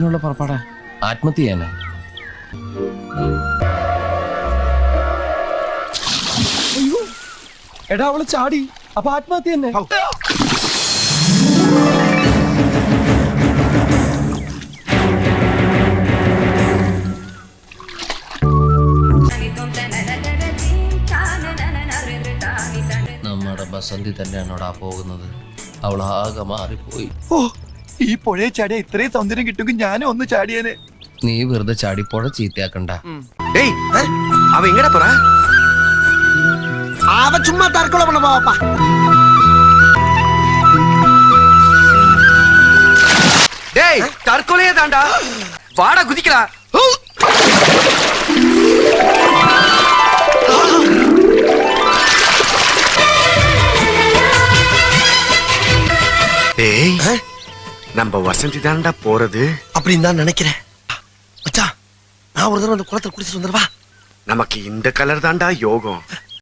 പുറപ്പാടാ ആത്മഹത്യ ചെയ്യാനാ. അയ്യോ എടാ അവള് ചാടി, അപ്പൊ ആത്മഹത്യ തന്നെ. നമ്മുടെ ബസന്തി തന്നെയാണോടാ പോകുന്നത്. അവൾ ആകെ മാറിപ്പോയി. ഓ ഈ പുഴയെ ചാടിയ ഇത്രയും സൗന്ദര്യം കിട്ടുമെങ്കിൽ ഞാനും ഒന്ന് ചാടിയേനെ. നീ വെറുതെ ചാടിപ്പോഴ ചീത്തയാക്കണ്ട. அவ எங்கடா போறா? அவ சும்மா தற்கொலை பண்ண போவாப்பா. டேய் தற்கொலையே தாண்டா. வாடா குதிக்கடா. டேய் நம்ம வசந்தி தாண்டா போறது அப்படின்னு தான் நினைக்கிறேன். மச்சான் நான் ஒரு தடவை அந்த குளத்துல குளிச்சுட்டு வந்துடுவா. நமக்கு இந்த கலர் தாண்டா யோகம்.